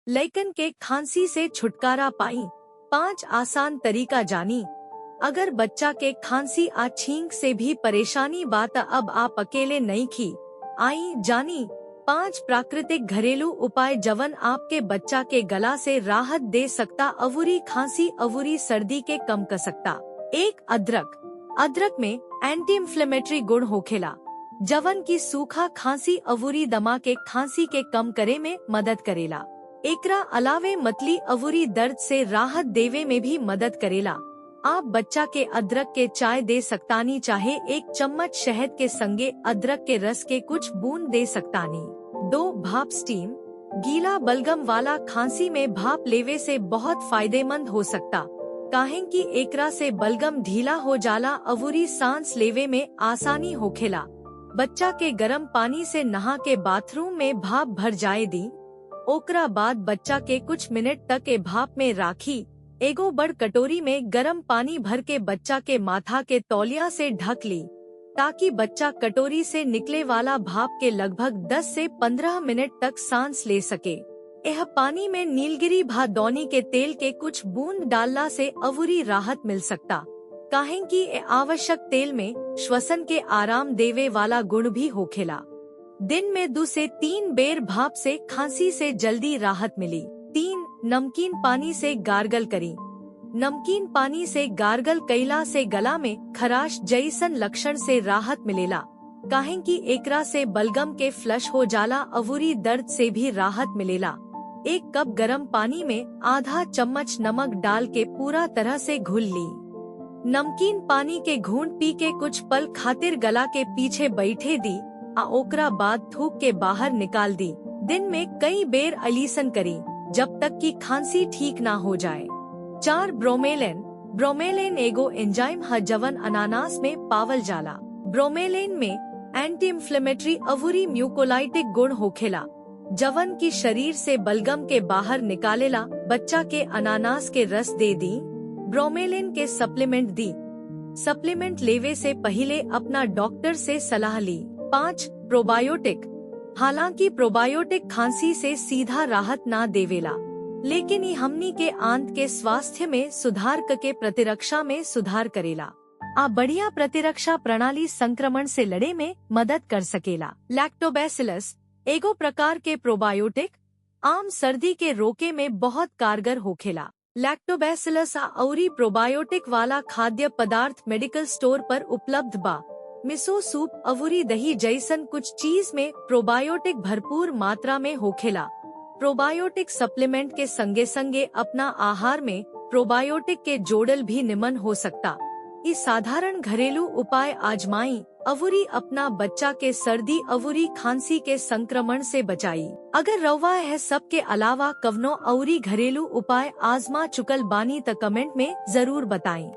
लइकन के खांसी से छुटकारा पाई। 5 आसान तरीका जानी। अगर बच्चा के खांसी आ छींक से भी परेशानी बात अब आप अकेले नहीं खी। आई जानी 5 प्राकृतिक घरेलू उपाय जवन आपके बच्चा के गला से राहत दे सकता, अवूरी खांसी अवूरी सर्दी के कम कर सकता। 1 अदरक। अदरक में एंटी इंफ्लेमेटरी गुण होखेला, जवन की सूखा खांसी अवूरी दमा के खांसी के कम करे में मदद करेला। एकरा अलावे मतली अवूरी दर्द से राहत देवे में भी मदद करेला। आप बच्चा के अदरक के चाय दे सकतानी, चाहे 1 चम्मच शहद के संगे अदरक के रस के कुछ बूंद दे सकतानी। 2 भाप स्टीम। गीला बलगम वाला खांसी में भाप लेवे से बहुत फायदेमंद हो सकता, काहे कि एकरा से बलगम ढीला हो जाला अवूरी सांस लेवे में आसानी होखेला। बच्चा के गर्म पानी से नहा के बाथरूम में भाप भर जाए दी। ओकरा बाद बच्चा के कुछ मिनट तक के भाप में राखी। एगो बड़ कटोरी में गर्म पानी भर के बच्चा के माथा के तौलिया से ढक ली, ताकि बच्चा कटोरी से निकले वाला भाप के लगभग 10 से 15 मिनट तक सांस ले सके। यह पानी में नीलगिरी भादौनी के तेल के कुछ बूंद डालना से अवूरी राहत मिल सकता, काहे कि आवश्यक तेल में श्वसन के आराम देवे वाला गुण भी होखेला। दिन में 2 से 3 बेर भाप से खांसी से जल्दी राहत मिली। 3 नमकीन पानी से गार्गल करी। नमकीन पानी से गार्गल कईला से गला में खराश जैसन लक्षण से राहत मिलेला, काहे कि एकरा से बलगम के फ्लश हो जाला अवूरी दर्द से भी राहत मिलेला। 1 कप गर्म पानी में आधा चम्मच नमक डाल के पूरा तरह से घुल ली। नमकीन पानी के घूंट पी के कुछ पल खातिर गला के पीछे बैठे दी, आ ओकरा बाद थूक के बाहर निकाल दी। दिन में कई बेर अलीसन करी, जब तक कि खांसी ठीक ना हो जाए। 4 ब्रोमेलेन। ब्रोमेलेन एगो एंजाइम है जवन अनानास में पावल जाला। ब्रोमेलेन में एंटी इंफ्लेमेटरी अवूरी म्यूकोलाइटिक गुण होखेला, जवन की शरीर से बलगम के बाहर निकालेला। बच्चा के अनानास के रस दे दी। ब्रोमेलिन के सप्लीमेंट दी। सप्लीमेंट लेवे से पहले अपना डॉक्टर से सलाह ली। 5 प्रोबायोटिक। हालांकि प्रोबायोटिक खांसी से सीधा राहत ना देवेला, लेकिन ये हमनी के आंत के स्वास्थ्य में सुधार के प्रतिरक्षा में सुधार करेला। आ बढ़िया प्रतिरक्षा प्रणाली संक्रमण से लड़े में मदद कर सकेला। लैक्टोबैसिलस एगो प्रकार के प्रोबायोटिक आम सर्दी के रोके में बहुत कारगर होखेला। लैक्टोबैसिलस अउरी प्रोबायोटिक वाला खाद्य पदार्थ मेडिकल स्टोर पर उपलब्ध बा। मिसो सूप अवूरी दही जैसन कुछ चीज में प्रोबायोटिक भरपूर मात्रा में होखेला। प्रोबायोटिक सप्लीमेंट के संगे संगे अपना आहार में प्रोबायोटिक के जोड़ल भी निमन हो सकता। इस साधारण घरेलू उपाय आजमाई अवूरी अपना बच्चा के सर्दी अवूरी खांसी के संक्रमण से बचाई। अगर रवा है सब के अलावा कवनो अवूरी घरेलू उपाय आजमा चुकल बानी त कमेंट में जरूर बताएं।